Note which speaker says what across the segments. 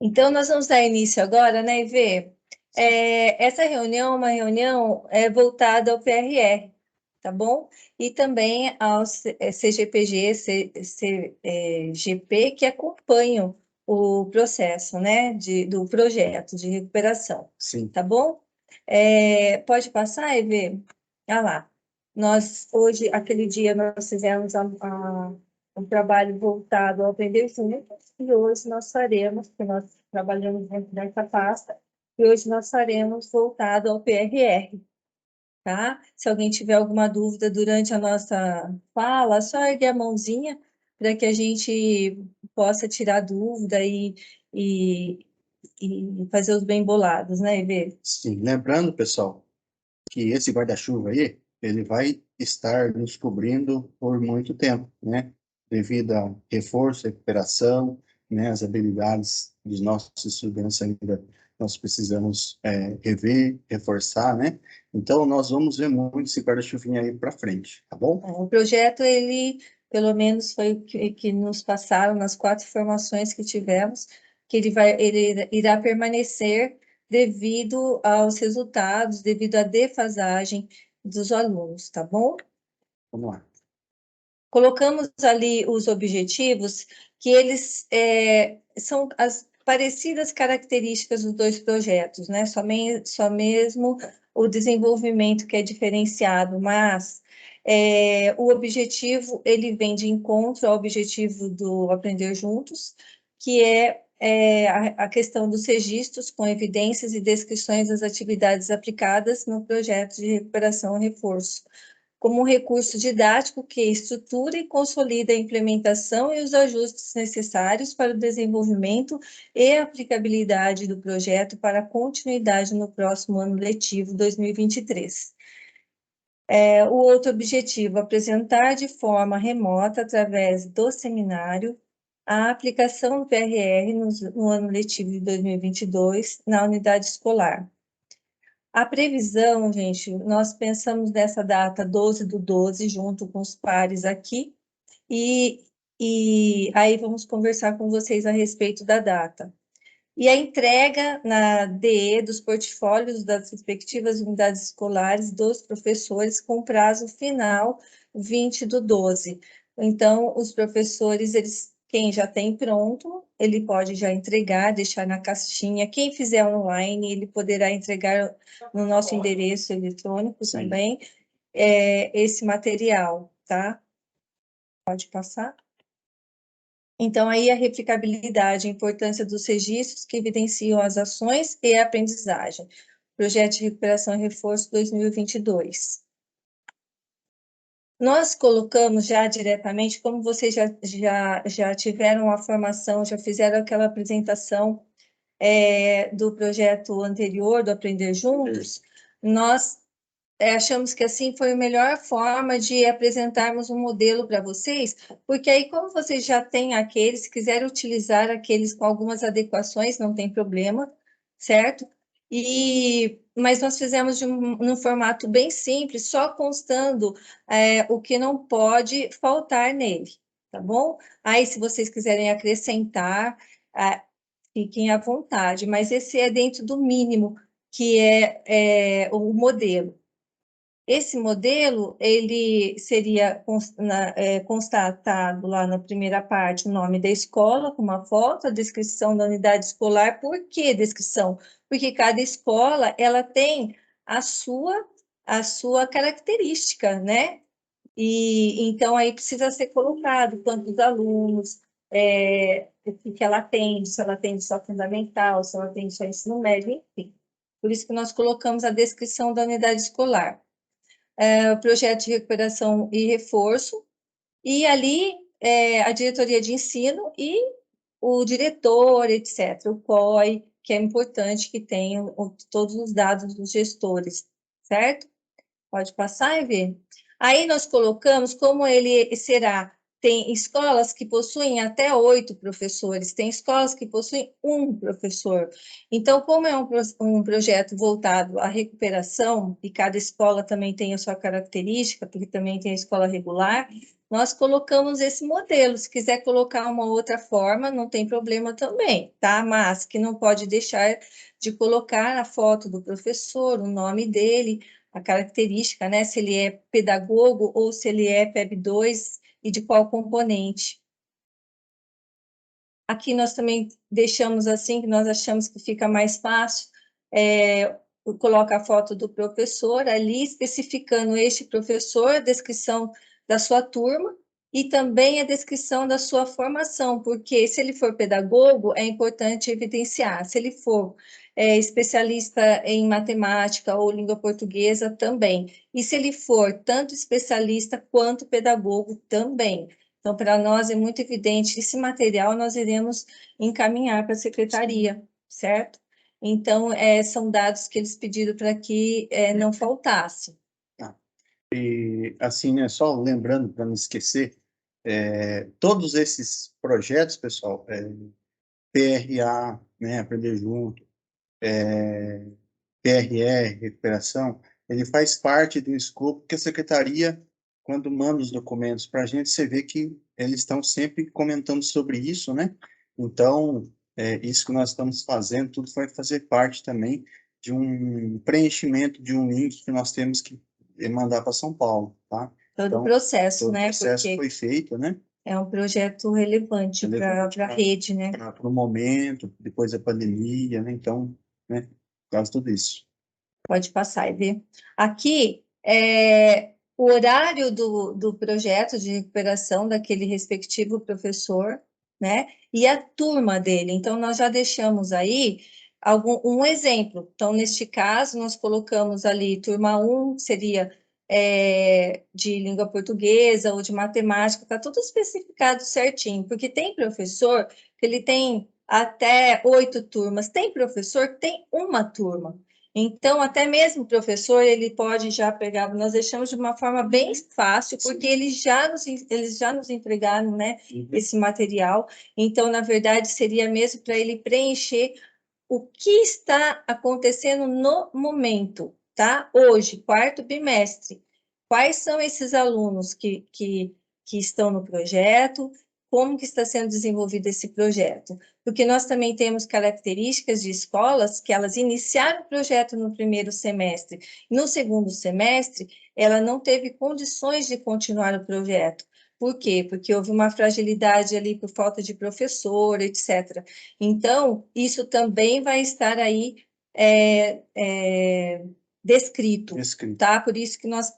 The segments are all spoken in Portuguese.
Speaker 1: Então, nós vamos dar início agora, né, Ivê? Essa reunião é uma reunião voltada ao PRR, tá bom? E também ao CGPG, GP, que acompanham o processo, né, do projeto de recuperação.
Speaker 2: Sim.
Speaker 1: Tá bom? Pode passar, Ivê? Ah lá. Hoje, aquele dia, nós fizemos um trabalho voltado ao aprender juntos, e hoje nós faremos, porque nós trabalhamos dentro dessa pasta, e hoje nós faremos voltado ao PRR, tá? Se alguém tiver alguma dúvida durante a nossa fala, só erguer a mãozinha para que a gente possa tirar dúvida e, e fazer os bem bolados, né, Ivê?
Speaker 2: Sim. Lembrando, pessoal, que esse guarda-chuva aí, ele vai estar nos cobrindo por muito tempo, né? Devido a reforço, recuperação, né? As habilidades dos nossos estudantes ainda nós precisamos rever, reforçar, né? Então, nós vamos ver muito esse guarda-chuvinha aí para frente, tá bom?
Speaker 1: O projeto, ele, pelo menos, foi o que nos passaram nas 4 formações que tivemos, que ele irá permanecer devido aos resultados, devido à defasagem dos alunos, tá bom?
Speaker 2: Vamos lá.
Speaker 1: Colocamos ali os objetivos, que eles são as parecidas características dos 2 projetos, né? Só mesmo o desenvolvimento que é diferenciado, mas o objetivo, ele vem de encontro ao objetivo do Aprender Juntos, que é a questão dos registros com evidências e descrições das atividades aplicadas no projeto de recuperação e reforço, como um recurso didático que estrutura e consolida a implementação e os ajustes necessários para o desenvolvimento e aplicabilidade do projeto para a continuidade no próximo ano letivo 2023. O outro objetivo, apresentar de forma remota, através do seminário, a aplicação do PRR no ano letivo de 2022 na unidade escolar. A previsão, gente, nós pensamos nessa data 12/12, junto com os pares aqui, e aí vamos conversar com vocês a respeito da data. E a entrega na DE dos portfólios das respectivas unidades escolares dos professores com prazo final 20/12. Então, os professores, quem já tem pronto, ele pode já entregar, deixar na caixinha. Quem fizer online, ele poderá entregar no nosso endereço eletrônico também esse material, tá? Pode passar. Então, aí a replicabilidade, a importância dos registros que evidenciam as ações e a aprendizagem. Projeto de Recuperação e Reforço 2022. Nós colocamos já diretamente, como vocês já tiveram a formação, já fizeram aquela apresentação do projeto anterior, do Aprender Juntos, nós achamos que assim foi a melhor forma de apresentarmos um modelo para vocês, porque aí, como vocês já têm aqueles, se quiserem utilizar aqueles com algumas adequações, não tem problema, certo? Mas nós fizemos num formato bem simples, só constando o que não pode faltar nele, tá bom? Aí, se vocês quiserem acrescentar, fiquem à vontade, mas esse é dentro do mínimo, que é o modelo. Esse modelo, ele seria constatado lá na primeira parte o nome da escola, com uma foto, a descrição da unidade escolar. Por que descrição? Porque cada escola, ela tem a sua característica, né? E então aí precisa ser colocado quantos alunos, o que ela tem, se ela tem só fundamental, se ela tem só ensino médio, enfim. Por isso que nós colocamos a descrição da unidade escolar. O projeto de recuperação e reforço, e ali a diretoria de ensino e o diretor, etc., o COI, que é importante que tenha todos os dados dos gestores, certo? Pode passar e ver. Aí nós colocamos como ele será. Tem escolas que possuem até 8 professores, tem escolas que possuem 1 professor. Então, como é um projeto voltado à recuperação, e cada escola também tem a sua característica, porque também tem a escola regular, nós colocamos esse modelo. Se quiser colocar uma outra forma, não tem problema também, tá? Mas que não pode deixar de colocar a foto do professor, o nome dele, a característica, né? Se ele é pedagogo ou se ele é PEB2 e de qual componente. Aqui nós também deixamos assim, que nós achamos que fica mais fácil, coloca a foto do professor ali, especificando este professor, a descrição da sua turma e também a descrição da sua formação, porque se ele for pedagogo, é importante evidenciar. Se ele for especialista em matemática ou língua portuguesa, também. E se ele for tanto especialista quanto pedagogo, também. Então, para nós é muito evidente, esse material nós iremos encaminhar para a secretaria, certo? Então, são dados que eles pediram para que não faltasse.
Speaker 2: Tá. E, assim, né, só lembrando, para não esquecer, todos esses projetos, pessoal, PRA, né, Aprender Junto, PRR, Recuperação, ele faz parte do escopo que a secretaria, quando manda os documentos para a gente, você vê que eles estão sempre comentando sobre isso, né? Então, isso que nós estamos fazendo, tudo vai fazer parte também de um preenchimento de um link que nós temos que mandar para São Paulo, tá?
Speaker 1: Todo o
Speaker 2: Então,
Speaker 1: processo,
Speaker 2: todo o
Speaker 1: né?
Speaker 2: processo
Speaker 1: Porque
Speaker 2: foi feito, né?
Speaker 1: é um projeto relevante para a rede, né?
Speaker 2: Para o momento, depois da pandemia, né? Então, né? Por causa de tudo isso.
Speaker 1: Pode passar e ver. Aqui, o horário do projeto de recuperação daquele respectivo professor, né? E a turma dele. Então, nós já deixamos aí um exemplo. Então, neste caso, nós colocamos ali turma 1, seria de língua portuguesa ou de matemática, está tudo especificado certinho, porque tem professor que ele tem até 8 turmas, tem professor que tem uma turma. Então, até mesmo o professor, ele pode já pegar, nós deixamos de uma forma bem fácil, porque eles já nos entregaram, né, esse material. Então, na verdade, seria mesmo para ele preencher o que está acontecendo no momento, tá? Hoje, quarto bimestre. Quais são esses alunos que estão no projeto? Como que está sendo desenvolvido esse projeto? Porque nós também temos características de escolas que elas iniciaram o projeto no primeiro semestre. No segundo semestre, ela não teve condições de continuar o projeto. Por quê? Porque houve uma fragilidade ali por falta de professor, etc. Então, isso também vai estar aí descrito, tá? Por isso que nós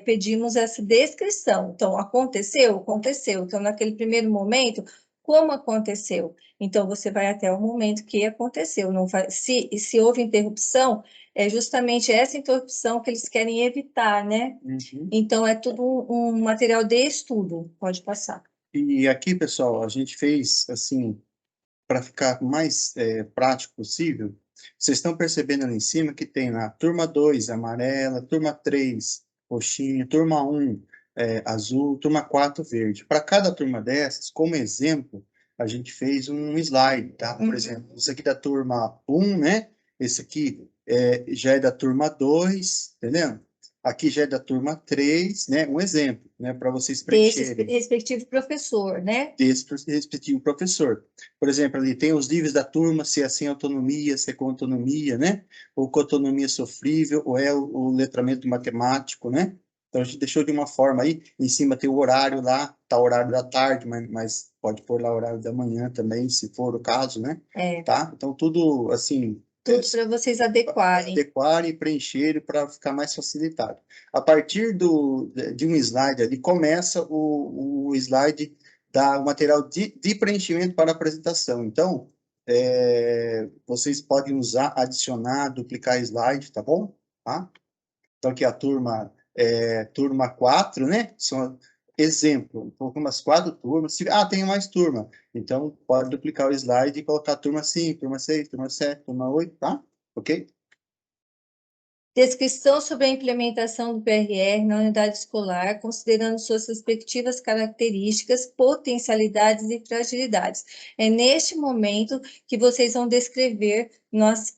Speaker 1: pedimos essa descrição. Então, aconteceu? Aconteceu. Então, naquele primeiro momento, como aconteceu? Então, você vai até o momento que aconteceu. Não vai, se houve interrupção, é justamente essa interrupção que eles querem evitar, né?
Speaker 2: Uhum.
Speaker 1: Então, é tudo um material de estudo. Pode passar.
Speaker 2: E aqui, pessoal, a gente fez, assim, para ficar mais prático possível, vocês estão percebendo ali em cima que tem na turma 2, amarela, turma 3, roxinha, turma 1, azul, turma 4, verde. Para cada turma dessas, como exemplo, a gente fez um slide, tá? Por exemplo, isso aqui da turma 1, né? Esse aqui já é da turma 2, entendeu? Aqui já é da turma 3, né? Um exemplo, né? Para vocês preencherem.
Speaker 1: Desse respectivo professor, né?
Speaker 2: Desse respectivo professor. Por exemplo, ali tem os níveis da turma, se é sem autonomia, se é com autonomia, né? Ou com autonomia sofrível, ou é o letramento matemático, né? Então, a gente deixou de uma forma aí, em cima tem o horário lá, tá o horário da tarde, mas pode pôr lá o horário da manhã também, se for o caso, né? Tá? Então, tudo, assim...
Speaker 1: Tudo para vocês adequarem.
Speaker 2: Adequarem e preencherem para ficar mais facilitado. A partir de um slide ali, começa o slide o material de preenchimento para apresentação. Então, vocês podem usar, adicionar, duplicar slide, tá bom? Tá? Então, aqui a turma 4, né? São exemplo, umas 4 turmas. Tem mais turma. Então, pode duplicar o slide e colocar turma 5, turma 6, turma 7, turma 8, tá? Ok?
Speaker 1: Descrição sobre a implementação do PRR na unidade escolar, considerando suas respectivas características, potencialidades e fragilidades. É neste momento que vocês vão descrever, nós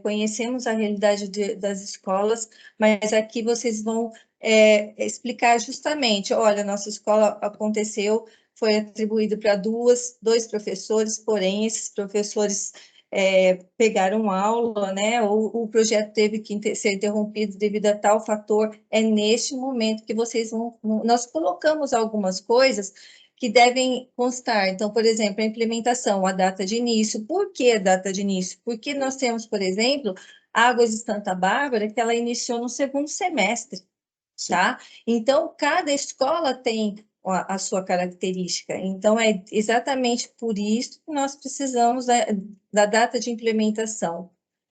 Speaker 1: conhecemos a realidade das escolas, mas aqui vocês vão explicar justamente, olha, nossa escola aconteceu, foi atribuído para dois professores, porém, esses professores pegaram aula, né? O projeto teve que ser interrompido devido a tal fator. É neste momento que vocês vão. Nós colocamos algumas coisas que devem constar. Então, por exemplo, a implementação, a data de início. Por que a data de início? Porque nós temos, por exemplo, Águas de Santa Bárbara, que ela iniciou no segundo semestre, tá? Então, cada escola tem a sua característica. Então, é exatamente por isso que nós precisamos da data de implementação.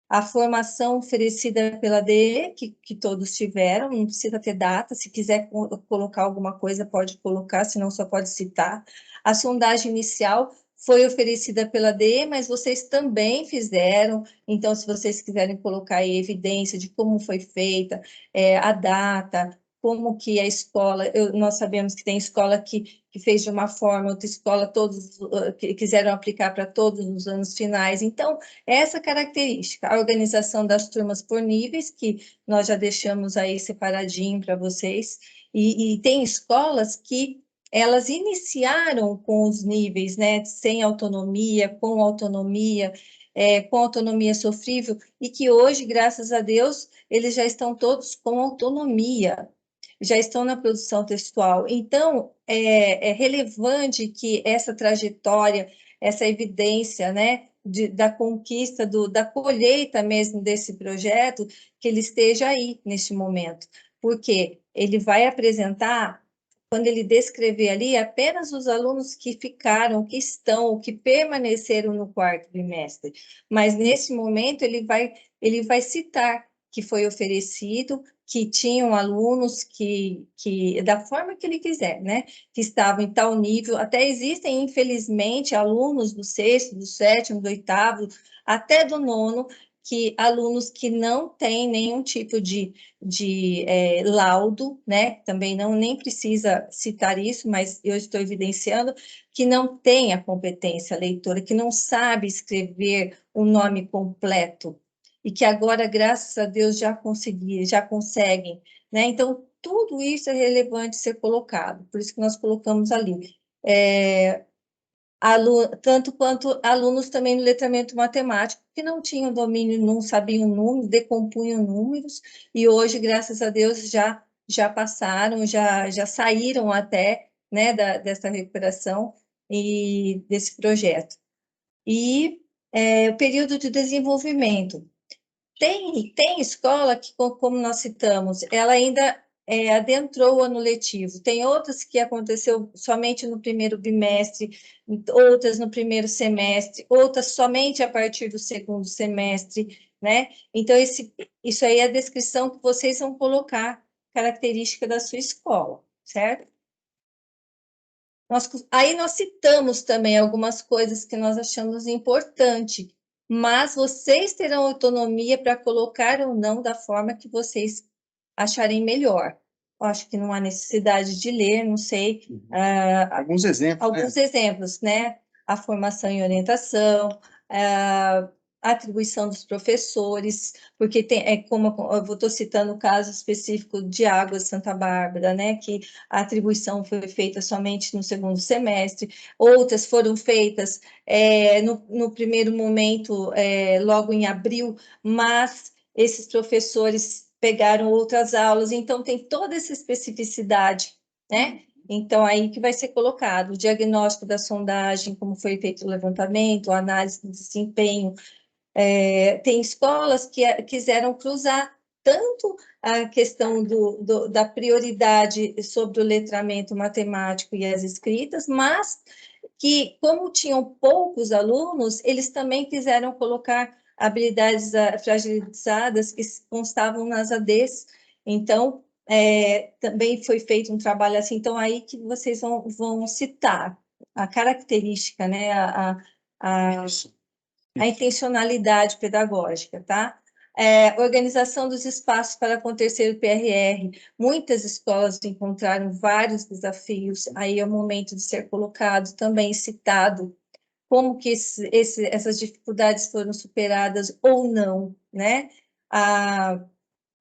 Speaker 1: A formação oferecida pela DE, que todos tiveram, não precisa ter data, se quiser colocar alguma coisa, pode colocar, senão só pode citar. A sondagem inicial foi oferecida pela DE, mas vocês também fizeram, então, se vocês quiserem colocar aí evidência de como foi feita, a data, como que a escola, nós sabemos que tem escola que fez de uma forma, outra escola todos que quiseram aplicar para todos os anos finais. Então, essa característica, a organização das turmas por níveis, que nós já deixamos aí separadinho para vocês, e tem escolas que elas iniciaram com os níveis, né, sem autonomia, com autonomia sofrível, e que hoje, graças a Deus, eles já estão todos com autonomia, já estão na produção textual. Então, é relevante que essa trajetória, essa evidência, né, da conquista, da colheita mesmo desse projeto, que ele esteja aí neste momento, porque ele vai apresentar, quando ele descrever ali, apenas os alunos que ficaram, que estão, que permaneceram no quarto bimestre, mas nesse momento ele vai citar que foi oferecido, que tinham alunos que da forma que ele quiser, né, que estavam em tal nível, até existem, infelizmente, alunos do sexto, do sétimo, do oitavo, até do nono, alunos que não têm nenhum tipo de laudo, né, também nem precisa citar isso, mas eu estou evidenciando, que não tem a competência leitora, que não sabe escrever o nome completo, e que agora, graças a Deus, já conseguem, né? Então, tudo isso é relevante ser colocado, por isso que nós colocamos ali. Tanto quanto alunos também no letramento matemático, que não tinham domínio, não sabiam números, decompunham números, e hoje, graças a Deus, já passaram, já saíram até, né, dessa recuperação e desse projeto. E o período de desenvolvimento. Tem escola que, como nós citamos, ela ainda adentrou o ano letivo. Tem outras que aconteceu somente no primeiro bimestre, outras no primeiro semestre, outras somente a partir do segundo semestre, né? Então, isso aí é a descrição que vocês vão colocar, característica da sua escola, certo? Aí nós citamos também algumas coisas que nós achamos importante, mas vocês terão autonomia para colocar ou não da forma que vocês acharem melhor. Eu acho que não há necessidade de ler, não sei.
Speaker 2: Alguns exemplos.
Speaker 1: Alguns exemplos, né? A formação e orientação, a atribuição dos professores, porque como eu estou citando o caso específico de Águas Santa Bárbara, né? Que a atribuição foi feita somente no segundo semestre, outras foram feitas no primeiro momento, logo em abril, mas esses professores pegaram outras aulas, então tem toda essa especificidade, né? Então, aí que vai ser colocado o diagnóstico da sondagem, como foi feito o levantamento, a análise do desempenho. Tem escolas que quiseram cruzar tanto a questão da prioridade sobre o letramento matemático e as escritas, mas que, como tinham poucos alunos, eles também quiseram colocar habilidades fragilizadas que constavam nas ADs. Então, também foi feito um trabalho assim. Então, aí que vocês vão citar a característica, né, a intencionalidade pedagógica, tá? Organização dos espaços para acontecer o PRR. Muitas escolas encontraram vários desafios, aí é o momento de ser colocado, também citado, como que essas dificuldades foram superadas ou não, né?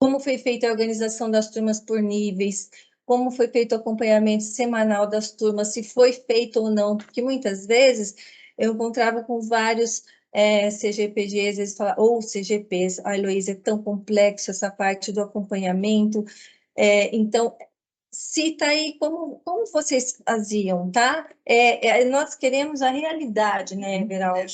Speaker 1: como foi feita a organização das turmas por níveis, como foi feito o acompanhamento semanal das turmas, se foi feito ou não, porque muitas vezes eu encontrava com vários CGPGs, eles falavam, ou CGPs, a Heloísa, é tão complexo essa parte do acompanhamento, então, cita aí como vocês faziam, tá? Nós queremos a realidade, né, Beraldo?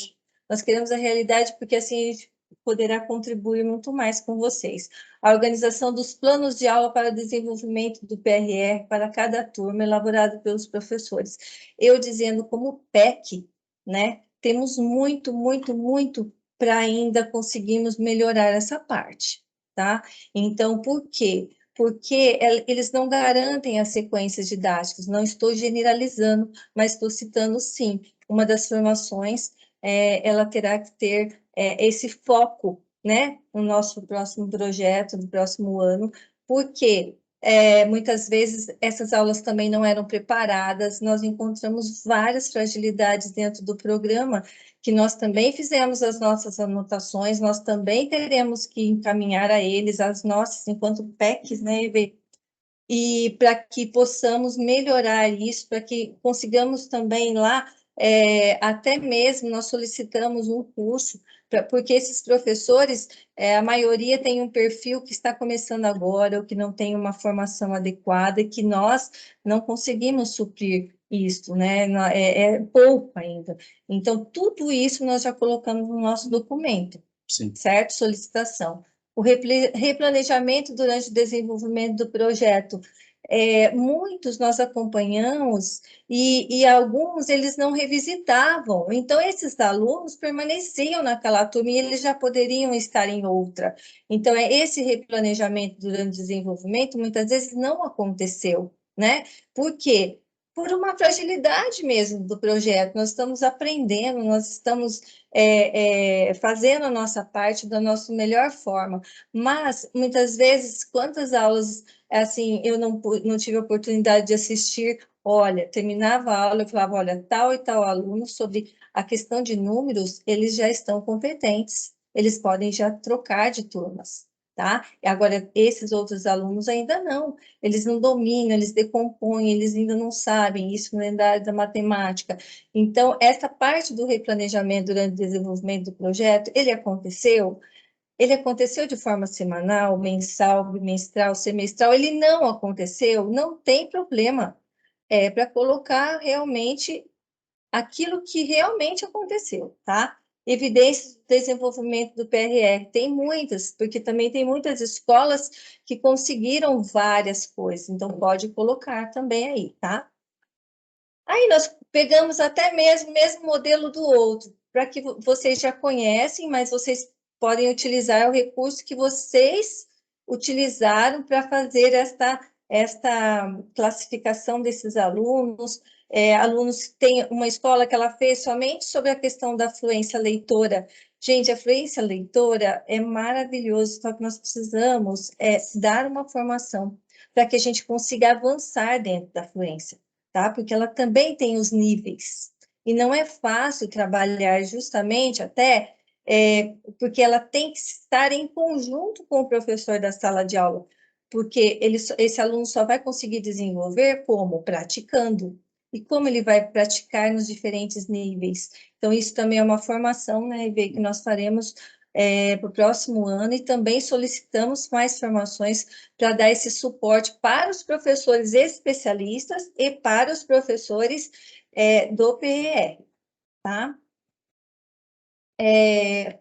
Speaker 1: Nós queremos a realidade porque assim a gente poderá contribuir muito mais com vocês. A organização dos planos de aula para desenvolvimento do PRR para cada turma, elaborado pelos professores. Eu dizendo como PEC, né? Temos muito, muito, muito para ainda conseguirmos melhorar essa parte, tá? Então, por quê? Porque eles não garantem as sequências didáticas, não estou generalizando, mas estou citando sim. Uma das formações, ela terá que ter esse foco, né, no nosso próximo projeto, no próximo ano, porque muitas vezes essas aulas também não eram preparadas, nós encontramos várias fragilidades dentro do programa, que nós também fizemos as nossas anotações, nós também teremos que encaminhar a eles as nossas, enquanto PECs, né, e para que possamos melhorar isso, para que consigamos também lá, até mesmo nós solicitamos um curso, porque esses professores, a maioria tem um perfil que está começando agora, ou que não tem uma formação adequada, e que nós não conseguimos suprir isso, né? É pouco ainda. Então, tudo isso nós já colocamos no nosso documento,
Speaker 2: Sim.
Speaker 1: certo? Solicitação. O replanejamento durante o desenvolvimento do projeto. Muitos nós acompanhamos e alguns eles não revisitavam. Então, esses alunos permaneciam naquela turma e eles já poderiam estar em outra. Então, esse replanejamento durante o desenvolvimento muitas vezes não aconteceu, né? Por quê? Por uma fragilidade mesmo do projeto. Nós estamos aprendendo, nós estamos fazendo a nossa parte da nossa melhor forma. Mas, muitas vezes, quantas aulas, assim, eu não tive a oportunidade de assistir, olha, terminava a aula, eu falava, olha, tal e tal aluno, sobre a questão de números, eles já estão competentes, eles podem já trocar de turmas, tá? Agora, esses outros alunos ainda não, eles não dominam, eles decompõem, eles ainda não sabem, isso na área da matemática. Então, essa parte do replanejamento durante o desenvolvimento do projeto, ele aconteceu de forma semanal, mensal, bimestral, semestral, ele não aconteceu, não tem problema. É para colocar realmente aquilo que realmente aconteceu, tá? Evidências do desenvolvimento do PRR, tem muitas, porque também tem muitas escolas que conseguiram várias coisas, então pode colocar também aí, tá? Aí nós pegamos até mesmo modelo do outro, para que vocês já conhecem, mas vocês podem utilizar o recurso que vocês utilizaram para fazer esta classificação desses alunos. Alunos que têm uma escola que ela fez somente sobre a questão da fluência leitora. Gente, a fluência leitora é maravilhoso, só que nós precisamos dar uma formação para que a gente consiga avançar dentro da fluência, tá? Porque ela também tem os níveis. E não é fácil trabalhar justamente até porque ela tem que estar em conjunto com o professor da sala de aula, porque esse aluno só vai conseguir desenvolver como? Praticando. E como ele vai praticar nos diferentes níveis. Então, isso também é uma formação, né, que nós faremos para o próximo ano e também solicitamos mais formações para dar esse suporte para os professores especialistas e para os professores do PER, tá?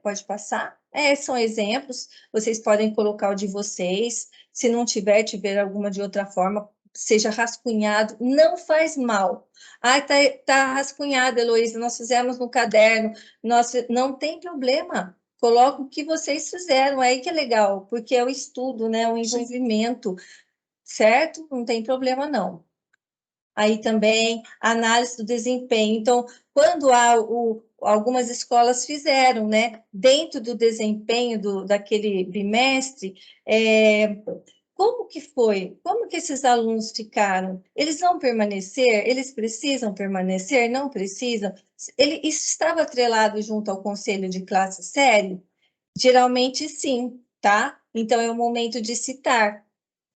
Speaker 1: Pode passar? São exemplos, vocês podem colocar o de vocês, se não tiver alguma de outra forma, seja rascunhado, não faz mal. Ah, tá rascunhado, Heloísa, nós fizemos no caderno, não tem problema, coloca o que vocês fizeram, aí que é legal, porque é o estudo, né, o envolvimento, certo? Não tem problema, não. Aí também análise do desempenho. Então, quando algumas escolas fizeram, né, dentro do desempenho daquele bimestre, como que foi? Como que esses alunos ficaram? Eles vão permanecer? Eles precisam permanecer? Não precisam? Isso estava atrelado junto ao conselho de classe sério? Geralmente sim, tá? Então, é o momento de citar.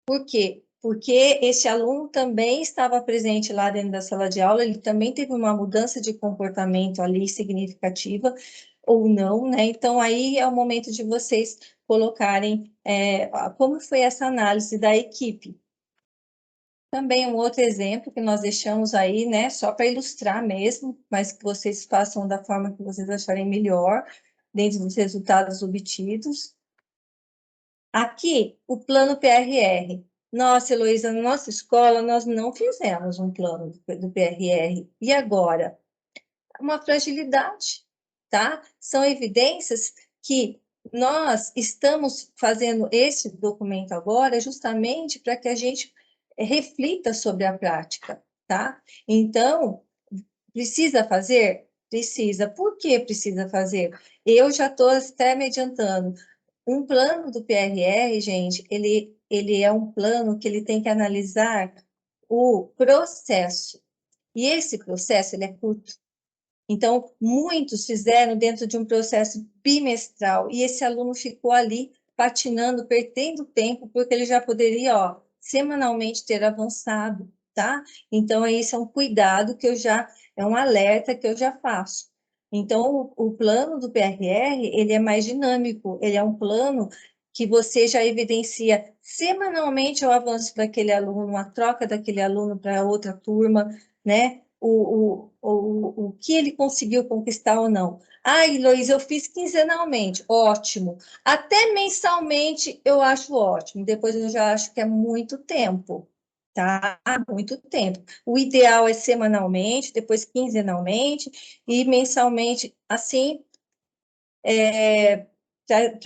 Speaker 1: Por quê? Porque esse aluno também estava presente lá dentro da sala de aula, ele também teve uma mudança de comportamento ali significativa, ou não, né? Então, aí é o momento de vocês colocarem como foi essa análise da equipe. Também um outro exemplo que nós deixamos aí, né, só para ilustrar mesmo, mas que vocês façam da forma que vocês acharem melhor, dentro dos resultados obtidos. Aqui, o plano PRR. Nossa, Heloísa, na nossa escola, nós não fizemos um plano do PRR. E agora? Uma fragilidade, tá? São evidências que nós estamos fazendo esse documento agora justamente para que a gente reflita sobre a prática, tá? Então, precisa fazer? Precisa. Por que precisa fazer? Eu já estou até me adiantando. Um plano do PRR, gente, ele é um plano que ele tem que analisar o processo. E esse processo, ele é curto. Então, muitos fizeram dentro de um processo bimestral, e esse aluno ficou ali patinando, perdendo tempo, porque ele já poderia, ó, semanalmente ter avançado, tá? Então, esse é um cuidado que é um alerta que eu já faço. Então, o plano do PRR, ele é mais dinâmico, ele é um plano que você já evidencia semanalmente o avanço daquele aluno, a troca daquele aluno para outra turma, né? O que ele conseguiu conquistar ou não. Ai, Luiz, eu fiz quinzenalmente, ótimo. Até mensalmente eu acho ótimo, depois eu já acho que é muito tempo, tá? Muito tempo. O ideal é semanalmente, depois quinzenalmente e mensalmente, assim,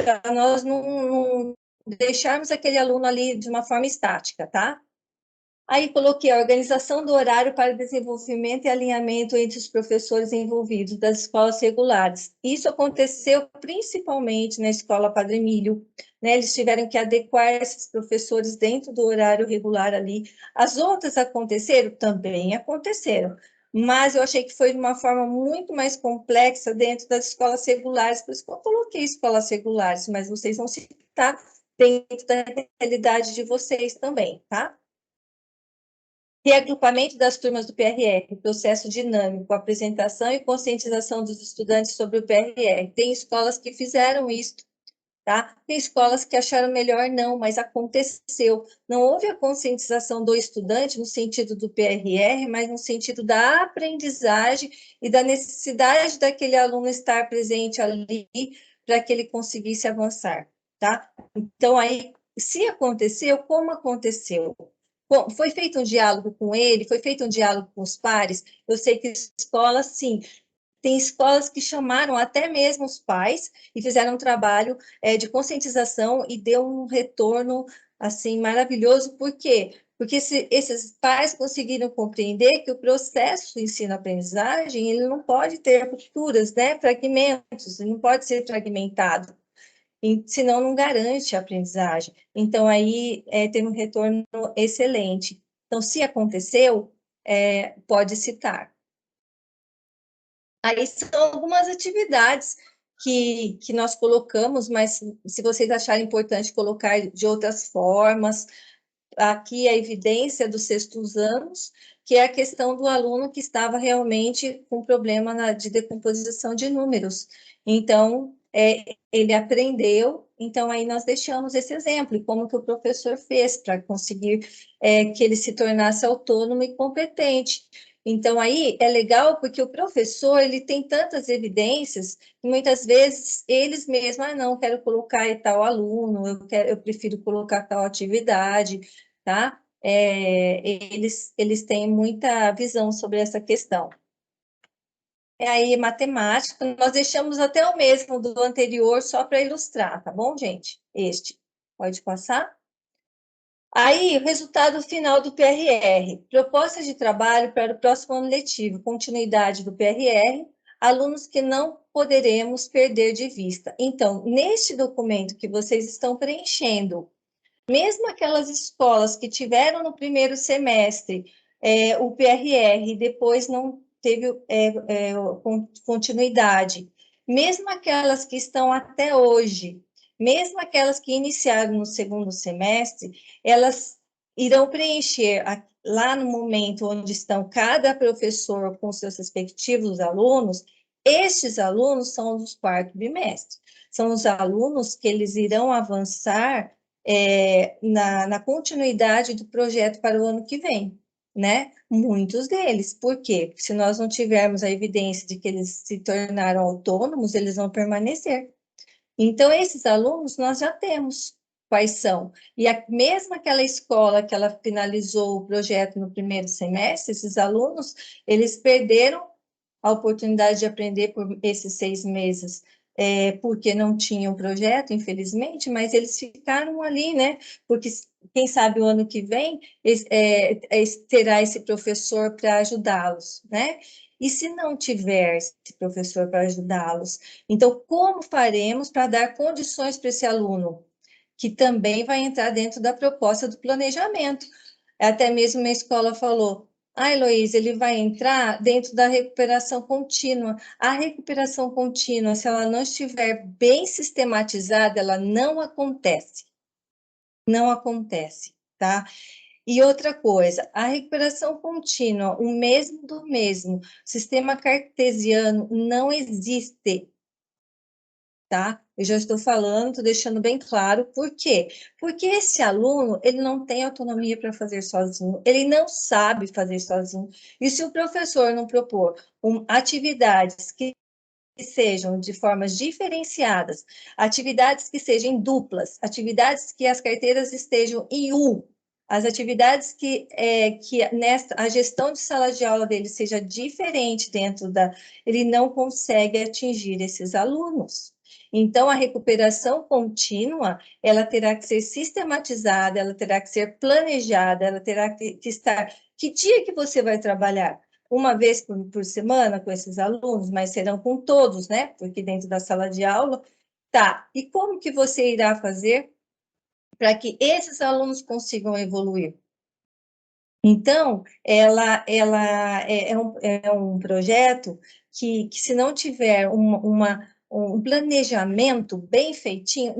Speaker 1: para nós não deixarmos aquele aluno ali de uma forma estática, tá? Aí coloquei a organização do horário para desenvolvimento e alinhamento entre os professores envolvidos das escolas regulares. Isso aconteceu principalmente na escola Padre Emílio, né? Eles tiveram que adequar esses professores dentro do horário regular ali. As outras aconteceram? Também aconteceram, mas eu achei que foi de uma forma muito mais complexa dentro das escolas regulares, por isso que eu coloquei escolas regulares, mas vocês vão citar dentro da realidade de vocês também, tá? Reagrupamento das turmas do PRR, processo dinâmico, apresentação e conscientização dos estudantes sobre o PRR. Tem escolas que fizeram isso, tá? Tem escolas que acharam melhor não, mas aconteceu. Não houve a conscientização do estudante no sentido do PRR, mas no sentido da aprendizagem e da necessidade daquele aluno estar presente ali para que ele conseguisse avançar, tá? Então, aí, se aconteceu, como aconteceu? Bom, foi feito um diálogo com ele, foi feito um diálogo com os pares. Eu sei que escolas, sim, tem escolas que chamaram até mesmo os pais e fizeram um trabalho de conscientização e deu um retorno assim maravilhoso. Por quê? Porque esses pais conseguiram compreender que o processo de ensino-aprendizagem ele não pode ter rupturas, né, fragmentos, ele não pode ser fragmentado senão não garante a aprendizagem. Então, aí tem um retorno excelente. Então, se aconteceu, pode citar. Aí são algumas atividades que nós colocamos, mas se vocês acharem importante colocar de outras formas, aqui a evidência dos sextos anos, que é a questão do aluno que estava realmente com problema de decomposição de números. Então, ele aprendeu, então aí nós deixamos esse exemplo, como que o professor fez para conseguir que ele se tornasse autônomo e competente. Então, aí é legal porque o professor, ele tem tantas evidências que muitas vezes eles mesmos, não, quero colocar tal aluno, eu prefiro colocar tal atividade, tá? Eles têm muita visão sobre essa questão. Aí, matemática, nós deixamos até o mesmo do anterior, só para ilustrar, tá bom, gente? Este. Pode passar? Aí, o resultado final do PRR. Proposta de trabalho para o próximo ano letivo. Continuidade do PRR. Alunos que não poderemos perder de vista. Então, neste documento que vocês estão preenchendo, mesmo aquelas escolas que tiveram no primeiro semestre o PRR e depois não teve continuidade, mesmo aquelas que estão até hoje Mesmo aquelas que iniciaram no segundo semestre, elas irão preencher lá no momento onde estão cada professor com seus respectivos alunos. Estes alunos são dos quarto bimestre, são os alunos que eles irão avançar na continuidade do projeto para o ano que vem, né? Muitos deles. Por quê? Porque se nós não tivermos a evidência de que eles se tornaram autônomos, eles vão permanecer. Então, esses alunos nós já temos quais são. E mesmo aquela escola que ela finalizou o projeto no primeiro semestre, esses alunos, eles perderam a oportunidade de aprender por esses 6 meses, porque não tinham projeto, infelizmente, mas eles ficaram ali, né? Porque quem sabe o ano que vem terá esse professor para ajudá-los, né? E se não tiver esse professor para ajudá-los, então como faremos para dar condições para esse aluno? Que também vai entrar dentro da proposta do planejamento. Até mesmo a escola falou, Heloísa, ele vai entrar dentro da recuperação contínua. A recuperação contínua, se ela não estiver bem sistematizada, ela não acontece. Não acontece, tá? E outra coisa, a recuperação contínua, o mesmo do mesmo, sistema cartesiano não existe, tá? Eu já estou falando, estou deixando bem claro, por quê? Porque esse aluno, ele não tem autonomia para fazer sozinho, ele não sabe fazer sozinho. E se o professor não propor atividades que sejam de formas diferenciadas, atividades que sejam duplas, atividades que as carteiras estejam em as atividades que a gestão de sala de aula dele seja diferente dentro ele não consegue atingir esses alunos. Então, a recuperação contínua, ela terá que ser sistematizada, ela terá que ser planejada, ela terá que estar... Que dia que você vai trabalhar? Uma vez por semana com esses alunos, mas serão com todos, né? Porque dentro da sala de aula, tá. E como que você irá fazer para que esses alunos consigam evoluir? Então, ela é um projeto que, se não tiver um planejamento bem feitinho,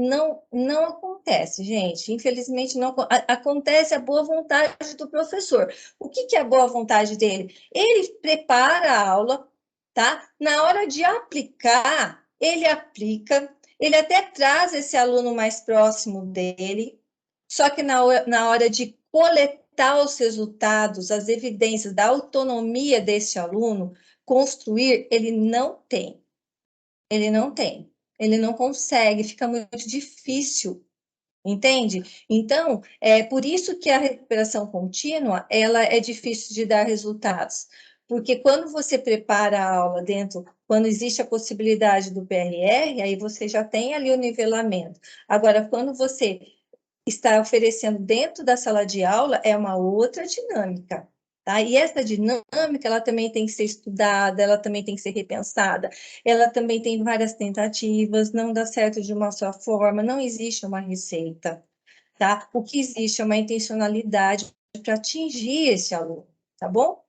Speaker 1: não acontece, gente. Infelizmente, não acontece a boa vontade do professor. O que é a boa vontade dele? Ele prepara a aula, tá? Na hora de aplicar, ele aplica, ele até traz esse aluno mais próximo dele, só que na hora de coletar os resultados, as evidências da autonomia desse aluno, construir, ele não tem. Ele não tem. Ele não consegue, fica muito difícil, entende? Então, é por isso que a recuperação contínua, ela é difícil de dar resultados. Porque quando você prepara a aula quando existe a possibilidade do PRR, aí você já tem ali o nivelamento. Agora, quando você está oferecendo dentro da sala de aula é uma outra dinâmica, tá? E essa dinâmica, ela também tem que ser estudada, ela também tem que ser repensada, ela também tem várias tentativas, não dá certo de uma só forma, não existe uma receita, tá? O que existe é uma intencionalidade para atingir esse aluno, tá bom?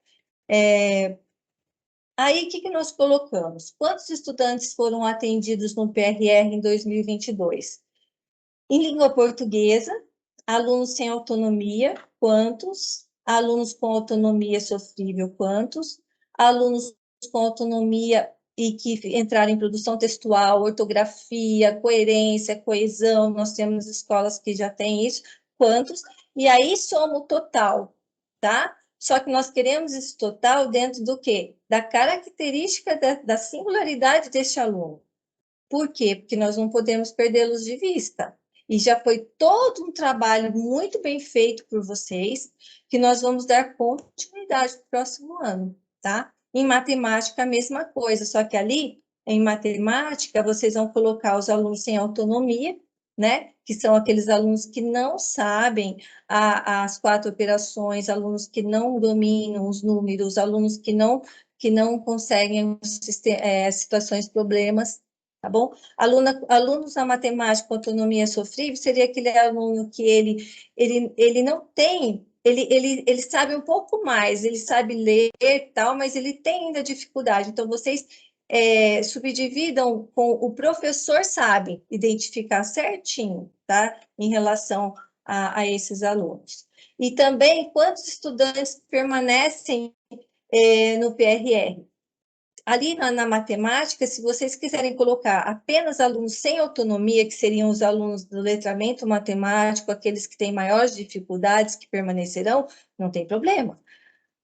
Speaker 1: Aí, o que nós colocamos? Quantos estudantes foram atendidos no PRR em 2022? Em língua portuguesa, alunos sem autonomia, quantos? Alunos com autonomia sofrível, quantos? Alunos com autonomia e que entraram em produção textual, ortografia, coerência, coesão, nós temos escolas que já têm isso, quantos? E aí soma o total, tá? Só que nós queremos esse total dentro do quê? Da característica da singularidade deste aluno. Por quê? Porque nós não podemos perdê-los de vista. E já foi todo um trabalho muito bem feito por vocês, que nós vamos dar continuidade no próximo ano, tá? Em matemática, a mesma coisa, só que ali, em matemática, vocês vão colocar os alunos sem autonomia, né? Que são aqueles alunos que não sabem as 4 operações, alunos que não dominam os números, alunos que não conseguem situações, problemas, tá bom? Alunos na matemática com autonomia sofrível seria aquele aluno que ele não tem, ele sabe um pouco mais, ele sabe ler e tal, mas ele tem ainda dificuldade. Então, vocês subdividam com o professor sabe identificar certinho, tá? Em relação a esses alunos. E também quantos estudantes permanecem no PRR. Ali na matemática, se vocês quiserem colocar apenas alunos sem autonomia, que seriam os alunos do letramento matemático, aqueles que têm maiores dificuldades, que permanecerão, não tem problema,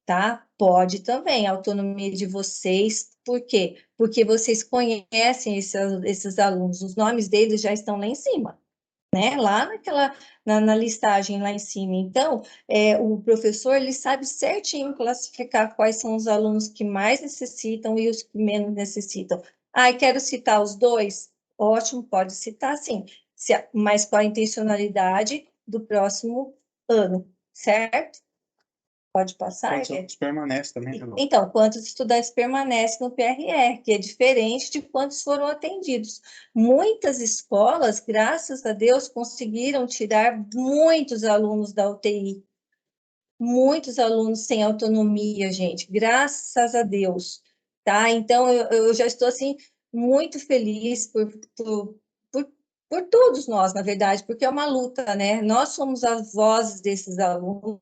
Speaker 1: tá? Pode também, a autonomia de vocês, por quê? Porque vocês conhecem esses alunos, os nomes deles já estão lá em cima, né? Lá na listagem lá em cima. Então, o professor, ele sabe certinho classificar quais são os alunos que mais necessitam e os que menos necessitam. Ah, quero citar os dois? Ótimo, pode citar sim, mas com a intencionalidade do próximo ano, certo? Pode passar,
Speaker 2: Quantos alunos permanecem também, né, Lu?
Speaker 1: Então, quantos estudantes permanecem no PRR, que é diferente de quantos foram atendidos. Muitas escolas, graças a Deus, conseguiram tirar muitos alunos da UTI, muitos alunos sem autonomia, gente, graças a Deus, tá? Então, eu já estou, assim, muito feliz por, por todos nós, na verdade, porque é uma luta, né? Nós somos as vozes desses alunos,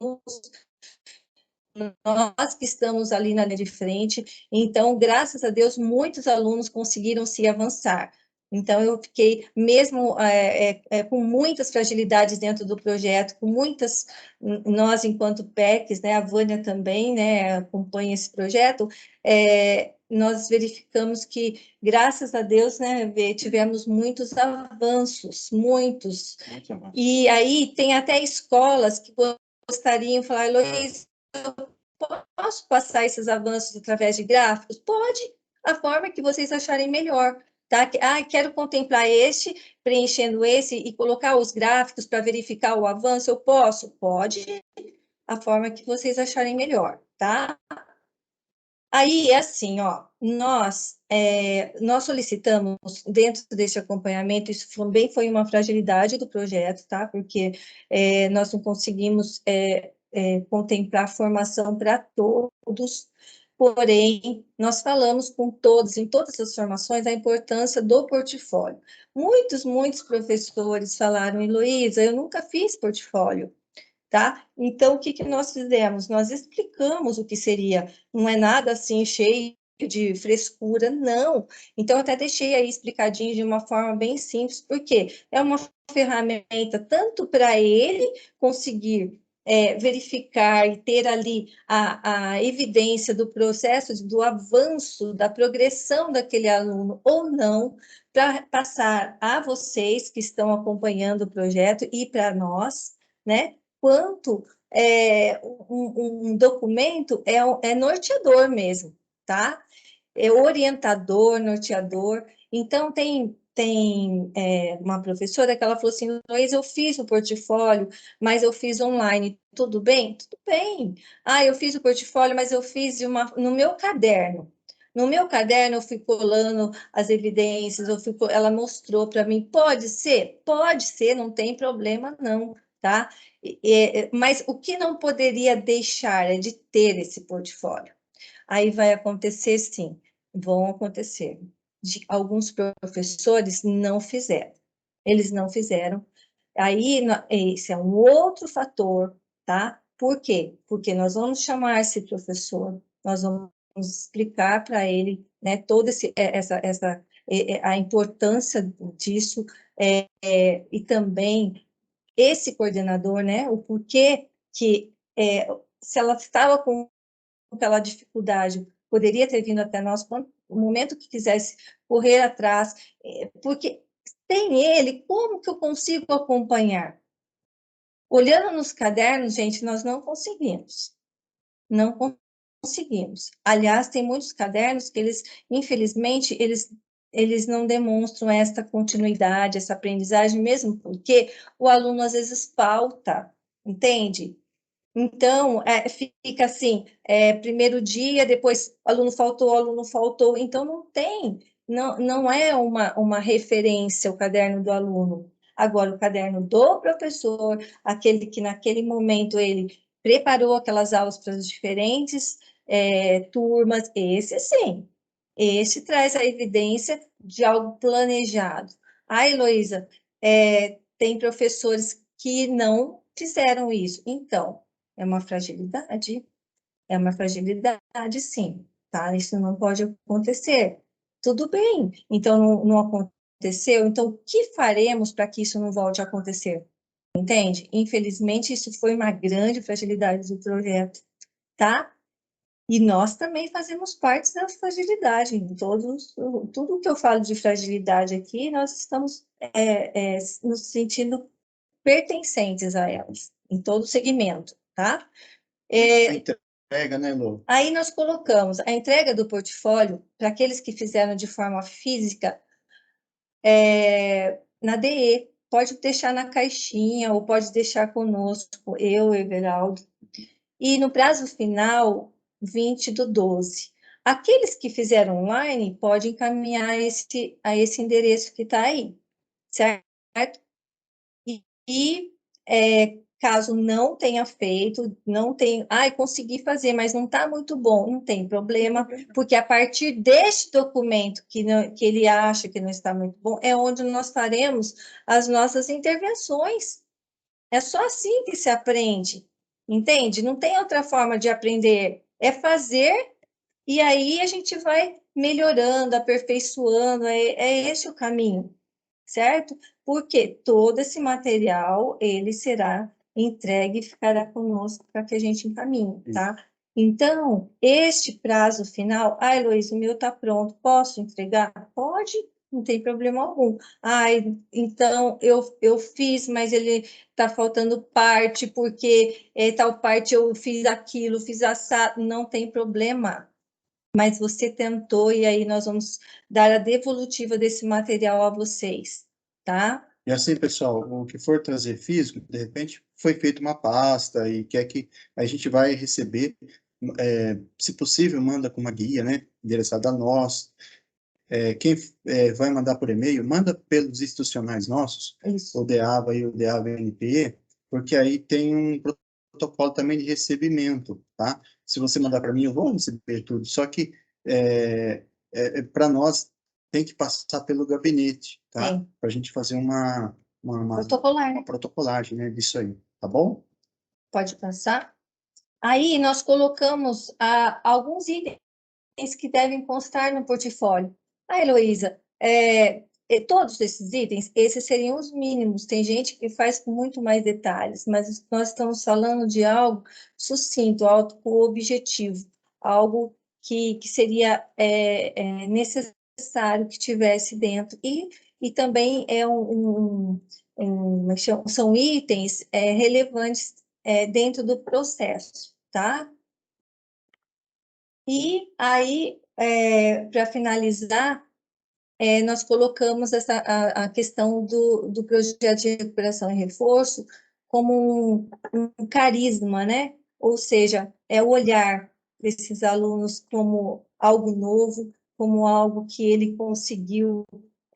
Speaker 1: nós que estamos ali na linha de frente, então, graças a Deus, muitos alunos conseguiram se avançar. Então, eu fiquei, mesmo com muitas fragilidades dentro do projeto, com muitas, nós, enquanto PECs, né, a Vânia também, né, acompanha esse projeto, nós verificamos que, graças a Deus, né, tivemos muitos avanços, muitos. E aí, tem até escolas que gostariam de falar, Heloísa, posso passar esses avanços através de gráficos? Pode, a forma que vocês acharem melhor. Tá? Ah, quero contemplar este, preenchendo esse e colocar os gráficos para verificar o avanço. Eu posso? Pode, a forma que vocês acharem melhor, tá? Aí, é assim, ó, nós solicitamos, dentro desse acompanhamento, isso também foi uma fragilidade do projeto, tá? Porque nós não conseguimos contemplar formação para todos, porém, nós falamos com todos, em todas as formações, a importância do portfólio. Muitos professores falaram, Heloísa, eu nunca fiz portfólio. Tá? Então, o que nós fizemos? Nós explicamos o que seria, não é nada assim cheio de frescura, não. Então, eu até deixei aí explicadinho de uma forma bem simples, porque é uma ferramenta tanto para ele conseguir verificar e ter ali a evidência do processo, do avanço, da progressão daquele aluno ou não, para passar a vocês que estão acompanhando o projeto e para nós, né? Quanto um documento é norteador mesmo, tá? É orientador, norteador. Então, tem uma professora que ela falou assim, Luiz, eu fiz o portfólio, mas eu fiz online. Tudo bem? Tudo bem. Ah, eu fiz o portfólio, mas eu fiz no meu caderno. No meu caderno, eu fui colando as evidências, ela mostrou para mim, pode ser? Pode ser, não tem problema não, tá? Mas o que não poderia deixar é de ter esse portfólio. Aí vai acontecer, sim, vão acontecer. Alguns professores não fizeram, eles não fizeram. Aí, esse é um outro fator, tá? Por quê? Porque nós vamos chamar esse professor, nós vamos explicar para ele, né, toda a importância disso, e também esse coordenador, né, o porquê que, se ela estava com aquela dificuldade, poderia ter vindo até nós, no momento que quisesse correr atrás, porque tem ele, como que eu consigo acompanhar? Olhando nos cadernos, gente, nós não conseguimos, não conseguimos. Aliás, tem muitos cadernos que eles, infelizmente, eles não demonstram esta continuidade, essa aprendizagem, mesmo porque o aluno às vezes falta, entende? Então, fica assim, primeiro dia, depois o aluno faltou, então não é uma referência o caderno do aluno. Agora, o caderno do professor, aquele que naquele momento ele preparou aquelas aulas para as diferentes turmas, esse sim, Esse traz a evidência de algo planejado. Ah, Heloísa, tem professores que não fizeram isso. Então, é uma fragilidade. É uma fragilidade, sim, tá? Isso não pode acontecer. Tudo bem, então não aconteceu, então o que faremos para que isso não volte a acontecer? Entende? Infelizmente, isso foi uma grande fragilidade do projeto, tá? E nós também fazemos parte da fragilidade. Tudo que eu falo de fragilidade aqui, nós estamos nos sentindo pertencentes a elas, em todo segmento, tá?
Speaker 2: A entrega, né, Lu?
Speaker 1: Aí nós colocamos a entrega do portfólio para aqueles que fizeram de forma física na DE. Pode deixar na caixinha ou pode deixar conosco, eu, Everaldo. E no prazo final, 20/12. Aqueles que fizeram online, podem encaminhar a esse endereço que está aí, certo? Caso não tenha feito, não tenha, consegui fazer, mas não está muito bom, não tem problema, porque a partir deste documento que ele acha que não está muito bom, é onde nós faremos as nossas intervenções. É só assim que se aprende, entende? Não tem outra forma de aprender, é fazer e aí a gente vai melhorando, aperfeiçoando, é esse o caminho, certo? Porque todo esse material, ele será entregue e ficará conosco para que a gente encaminhe, tá? Então, este prazo final, Heloísa, o meu está pronto, posso entregar? Pode, não tem problema algum. Então, eu fiz, mas ele está faltando parte, porque tal parte eu fiz aquilo, fiz assado, não tem problema. Mas você tentou, e aí nós vamos dar a devolutiva desse material a vocês, tá?
Speaker 2: E assim, pessoal, o que for trazer físico, de repente foi feita uma pasta e quer que a gente vai receber, se possível, manda com uma guia, né, endereçada a nós. Quem vai mandar por e-mail, manda pelos institucionais nossos,
Speaker 1: Isso.
Speaker 2: o DEAVA e o DEAVA-NPE, porque aí tem um protocolo também de recebimento, tá? Se você mandar para mim, eu vou receber tudo, só que para nós tem que passar pelo gabinete, tá? Para a gente fazer
Speaker 1: Protocolar,
Speaker 2: uma protocolagem, né, disso aí, tá bom?
Speaker 1: pode passar. Aí nós colocamos alguns itens que devem constar no portfólio. Heloísa, todos esses itens, esses seriam os mínimos. Tem gente que faz com muito mais detalhes, mas nós estamos falando de algo sucinto, algo com objetivo, algo que seria necessário que tivesse dentro. E também são itens relevantes dentro do processo, tá? E aí, para finalizar, nós colocamos a questão do projeto de recuperação e reforço como um carisma, né? Ou seja, é o olhar desses alunos como algo novo, como algo que ele conseguiu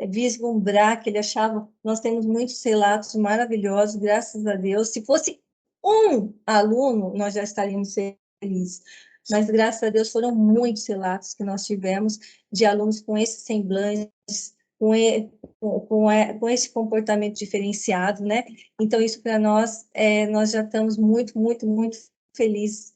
Speaker 1: vislumbrar, que ele achava. Nós temos muitos relatos maravilhosos, graças a Deus. Se fosse um aluno, nós já estaríamos felizes. Mas, graças a Deus, foram muitos relatos que nós tivemos de alunos com esse semblante, com esse comportamento diferenciado, né? Então, isso para nós, nós já estamos muito, muito, muito felizes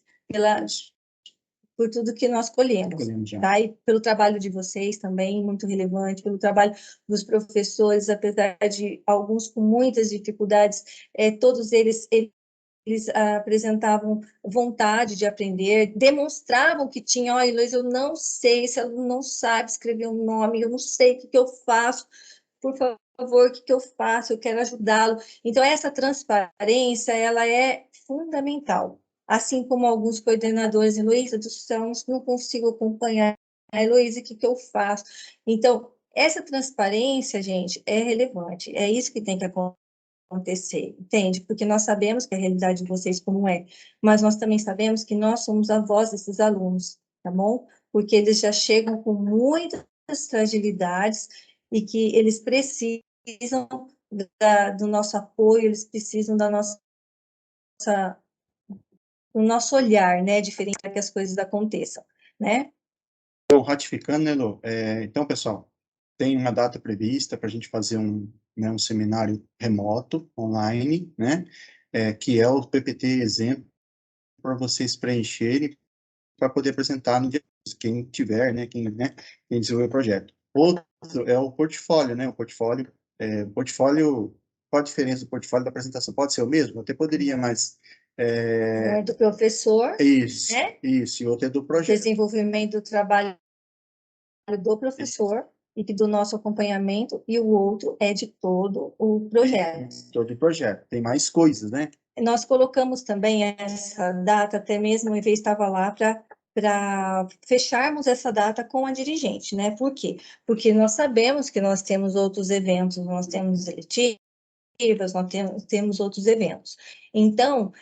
Speaker 1: por tudo que nós colhemos, tá? E pelo trabalho de vocês também, muito relevante, pelo trabalho dos professores, apesar de alguns com muitas dificuldades, todos eles apresentavam vontade de aprender, demonstravam que tinham, olha, Luiz, eu não sei, esse aluno não sabe escrever um nome, eu não sei o que eu faço, por favor, o que eu faço, eu quero ajudá-lo. Então, essa transparência, ela é fundamental. Assim como alguns coordenadores, Heloísa do céu, não consigo acompanhar, Heloísa, o que eu faço? Então, essa transparência, gente, é relevante, é isso que tem que acontecer, entende? Porque nós sabemos que a realidade de vocês como é, mas nós também sabemos que nós somos a voz desses alunos, tá bom? Porque eles já chegam com muitas fragilidades e que eles precisam do nosso apoio, eles precisam do nosso olhar, né, diferente para que as coisas aconteçam, né?
Speaker 2: Bom, ratificando, né, Lô? Então, pessoal, tem uma data prevista para a gente fazer um seminário remoto, online, né? Que é o PPT exemplo para vocês preencherem para poder apresentar no dia, quem tiver, né? Quem desenvolver o projeto. Outro é o portfólio, né? O portfólio, qual a diferença do portfólio da apresentação? Pode ser o mesmo? Até poderia, mas...
Speaker 1: É do professor,
Speaker 2: Isso,
Speaker 1: né?
Speaker 2: isso, e outro é do projeto.
Speaker 1: Desenvolvimento do trabalho do professor e do nosso acompanhamento, e o outro é de todo o projeto.
Speaker 2: Todo o projeto. Tem mais coisas, né?
Speaker 1: Nós colocamos também essa data, até mesmo o EV estava lá para fecharmos essa data com a dirigente, né? Por quê? Porque nós sabemos que nós temos outros eventos, nós temos eletivas, nós temos outros eventos. Então,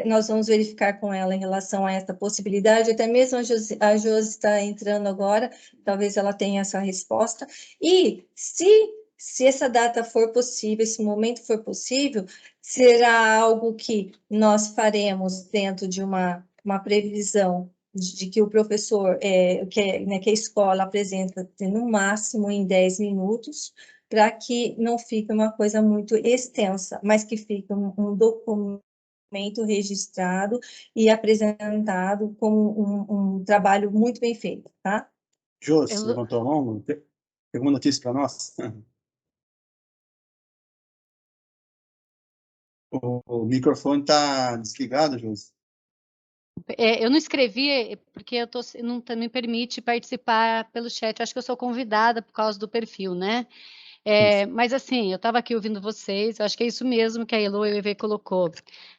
Speaker 1: nós vamos verificar com ela em relação a essa possibilidade, até mesmo a Josi está entrando agora, talvez ela tenha essa resposta, e se essa data for possível, esse momento for possível, será algo que nós faremos dentro de uma previsão de que o professor, que a escola apresenta no máximo em 10 minutos, para que não fique uma coisa muito extensa, mas que fique um documento registrado e apresentado como um trabalho muito bem feito, tá?
Speaker 2: Josi, levantou a mão? Tem alguma notícia para nós? O microfone está desligado, Josi.
Speaker 3: Eu não escrevi porque não me permite participar pelo chat. Eu acho que eu sou convidada por causa do perfil, né? Mas assim, eu estava aqui ouvindo vocês, eu acho que é isso mesmo que a Elo e o EV colocou.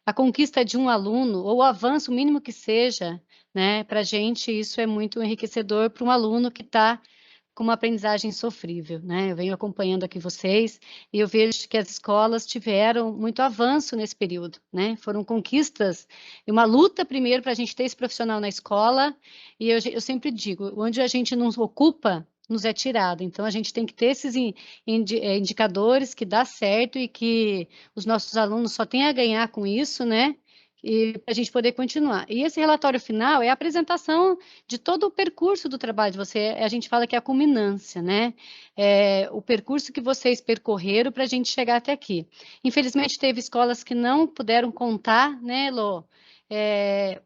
Speaker 3: A conquista de um aluno, ou o avanço, o mínimo que seja, né? Para a gente, isso é muito enriquecedor para um aluno que está com uma aprendizagem sofrível, né? Eu venho acompanhando aqui vocês e eu vejo que as escolas tiveram muito avanço nesse período, né? Foram conquistas e uma luta primeiro para a gente ter esse profissional na escola, e eu sempre digo, onde a gente não ocupa, nos é tirado. Então, a gente tem que ter esses indicadores que dá certo e que os nossos alunos só têm a ganhar com isso, né? E para a gente poder continuar. E esse relatório final é a apresentação de todo o percurso do trabalho de você. A gente fala que é a culminância, né? O percurso que vocês percorreram para a gente chegar até aqui. Infelizmente, teve escolas que não puderam contar, né, Lô?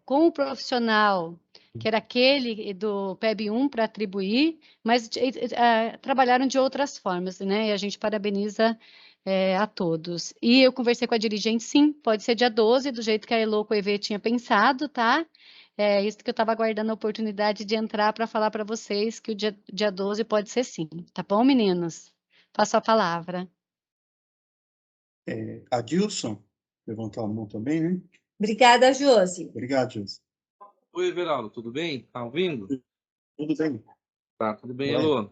Speaker 3: Com o profissional, que era aquele do PEB 1 para atribuir, mas trabalharam de outras formas, né? E a gente parabeniza a todos. E eu conversei com a dirigente, sim, pode ser dia 12, do jeito que a Elo com o EV tinha pensado, tá? É isso que eu estava aguardando a oportunidade de entrar para falar para vocês que o dia 12 pode ser sim, tá bom, meninos? Passo a palavra.
Speaker 2: Adilson levantou a mão também, né?
Speaker 1: Obrigada, Josi.
Speaker 2: Obrigado, Josi.
Speaker 4: Oi, Everaldo, tudo bem? Tá ouvindo?
Speaker 2: Tudo bem.
Speaker 4: Tá, tudo bem,
Speaker 2: Vai.
Speaker 4: Elô?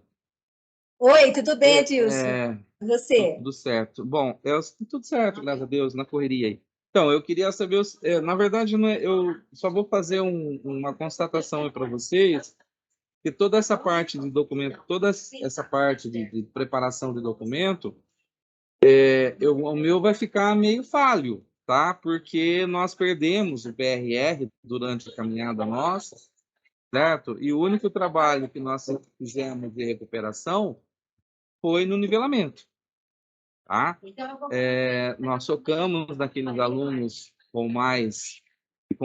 Speaker 1: Oi, tudo bem, Adilson? Você?
Speaker 4: Tudo certo. Bom, tudo certo, graças a Deus, na correria aí. Então, eu queria saber, na verdade, não eu só vou fazer uma constatação para vocês, que toda essa parte de documento, toda essa parte de preparação de documento, o meu vai ficar meio falho, tá? Porque nós perdemos o PRR durante a caminhada nossa, certo? E o único trabalho que nós fizemos de recuperação foi no nivelamento, tá? Nós focamos naqueles alunos com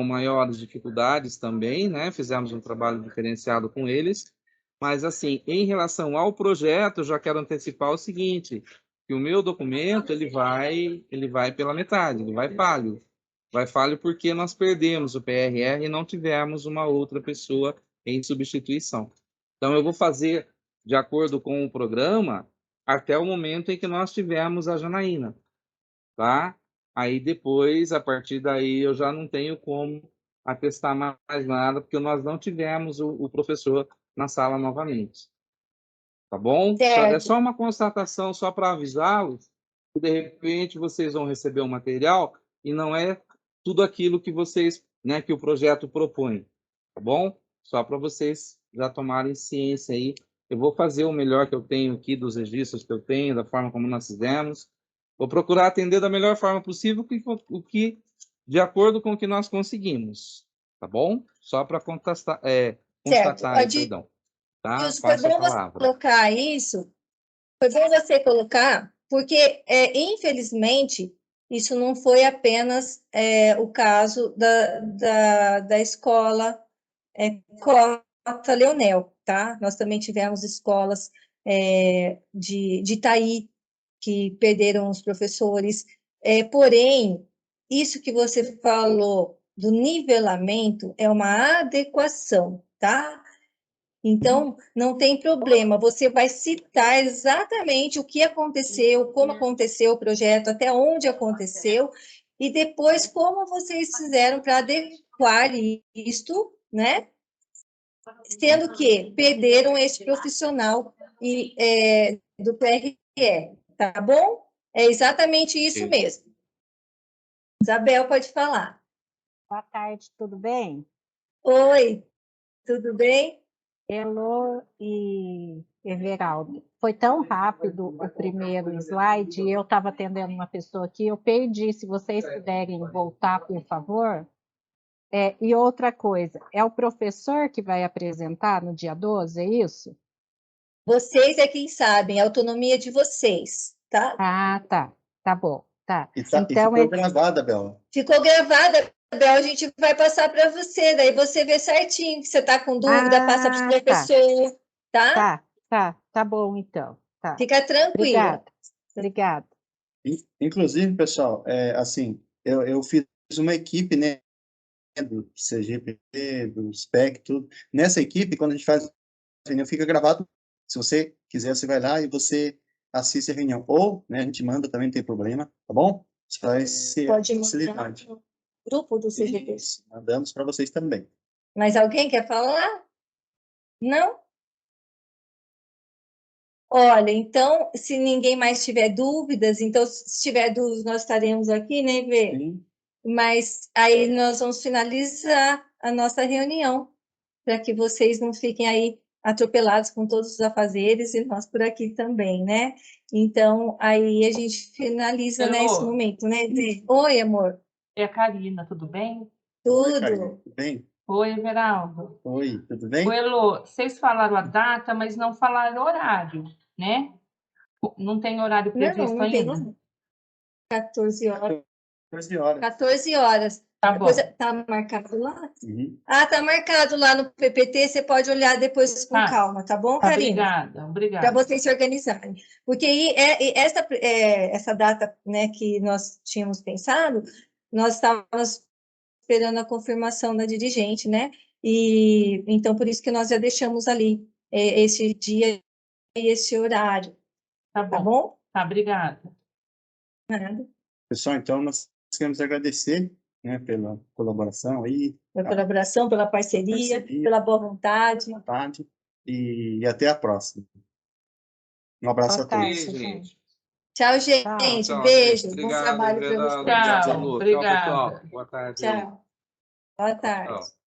Speaker 4: maiores dificuldades também, né? Fizemos um trabalho diferenciado com eles, mas assim, em relação ao projeto, eu já quero antecipar o seguinte, que o meu documento ele vai pela metade, ele vai falho. Vai falho porque nós perdemos o PRR e não tivemos uma outra pessoa em substituição. Então, eu vou fazer de acordo com o programa até o momento em que nós tivermos a Janaína, tá? Aí depois, a partir daí, eu já não tenho como atestar mais nada, porque nós não tivemos o professor na sala novamente. Tá bom? É só uma constatação, só para avisá-los, que de repente vocês vão receber um material e não é tudo aquilo que vocês, né, que o projeto propõe. Tá bom? Só para vocês já tomarem ciência aí. Eu vou fazer o melhor que eu tenho aqui dos registros que eu tenho, da forma como nós fizemos. Vou procurar atender da melhor forma possível de acordo com o que nós conseguimos. Tá bom? Só para constatar aí, perdão. tá?
Speaker 1: Wilson, foi
Speaker 4: Passo a
Speaker 1: bom você
Speaker 4: palavra.
Speaker 1: colocar isso, foi bom você colocar, porque, infelizmente, isso não foi apenas o caso da escola Cota Leonel, tá? Nós também tivemos escolas de Itaí, que perderam os professores. Porém, isso que você falou do nivelamento é uma adequação, tá? Então, não tem problema, você vai citar exatamente o que aconteceu, como aconteceu o projeto, até onde aconteceu, e depois como vocês fizeram para adequar isto, né? Sendo que perderam esse profissional do PRE, tá bom? É exatamente isso mesmo. Isabel, pode falar.
Speaker 5: Boa tarde, tudo bem?
Speaker 1: Oi, tudo bem?
Speaker 5: Elô e Everaldo. Foi tão rápido o primeiro slide, eu estava atendendo uma pessoa aqui, eu perdi. Se vocês puderem voltar, por favor. E outra coisa, é o professor que vai apresentar no dia 12, é isso?
Speaker 1: Vocês é quem sabem, a autonomia de vocês, tá?
Speaker 5: Ah, tá bom, tá.
Speaker 2: E
Speaker 5: Então,
Speaker 2: ficou gravada, Bela.
Speaker 1: Ficou gravada, Bel, a gente vai passar para você, daí você vê certinho, que você está com dúvida, passa para o professor, tá?
Speaker 5: Tá bom, então. Tá.
Speaker 1: Fica tranquila.
Speaker 5: Obrigada.
Speaker 2: Inclusive, pessoal, assim, eu fiz uma equipe, né, do CGPP, do SPEC, tudo. Nessa equipe, quando a gente faz a reunião, fica gravado. Se você quiser, você vai lá e você assiste a reunião. Ou, né, a gente manda também, não tem problema, tá bom? Isso vai ser
Speaker 1: Pode
Speaker 2: facilidade.
Speaker 1: mandar no grupo do CGP.
Speaker 2: Isso, mandamos para vocês também.
Speaker 1: Mas alguém quer falar? Não? Olha, então, se ninguém mais tiver dúvidas, então, se tiver dúvidas, nós estaremos aqui, né, Vê?
Speaker 2: Sim.
Speaker 1: Mas aí nós vamos finalizar a nossa reunião, para que vocês não fiquem aí atropelados com todos os afazeres e nós por aqui também, né? Então, aí a gente finaliza, né, esse momento, né, Vê? Oi, amor.
Speaker 6: É a Karina, tudo bem?
Speaker 1: Tudo.
Speaker 2: Karina, tudo bem?
Speaker 6: Oi, Everaldo.
Speaker 2: Oi, tudo bem?
Speaker 6: Oi, Elô. Vocês falaram a data, mas não falaram o horário, né? Não tem horário previsto
Speaker 1: Não tem
Speaker 6: ainda?
Speaker 1: não. 14 horas.
Speaker 2: 14 horas.
Speaker 1: 14 horas.
Speaker 6: Tá
Speaker 1: Depois,
Speaker 6: bom.
Speaker 1: tá marcado lá?
Speaker 2: Uhum.
Speaker 1: Ah, tá marcado lá no PPT, você pode olhar depois com
Speaker 6: Tá.
Speaker 1: calma, tá bom,
Speaker 6: Tá,
Speaker 1: Karina? Para
Speaker 6: obrigada.
Speaker 1: vocês se organizarem. Porque aí, essa data, né, que nós tínhamos pensado, nós estávamos esperando a confirmação da dirigente, né? E então, por isso que nós já deixamos ali esse dia e esse horário,
Speaker 6: Tá
Speaker 1: tá
Speaker 6: bom.
Speaker 1: bom?
Speaker 6: Tá, obrigada.
Speaker 1: Nada.
Speaker 2: Pessoal, então, nós queremos agradecer, né, pela colaboração aí,
Speaker 1: Pela colaboração, pela parceria, pela boa vontade.
Speaker 2: vontade, e até a próxima. Um abraço a
Speaker 5: Boa tarde,
Speaker 2: todos.
Speaker 4: Beijo, gente.
Speaker 1: Tchau, gente.
Speaker 4: Tchau,
Speaker 1: Beijo.
Speaker 4: gente.
Speaker 1: Bom
Speaker 4: Obrigado,
Speaker 1: trabalho para
Speaker 4: Everaldo.
Speaker 1: vocês.
Speaker 4: Obrigado,
Speaker 6: Tchau,
Speaker 4: Elô. Tchau,
Speaker 6: obrigada.
Speaker 4: pessoal. Boa tarde aí.
Speaker 1: Tchau. Boa tarde.
Speaker 4: Tchau.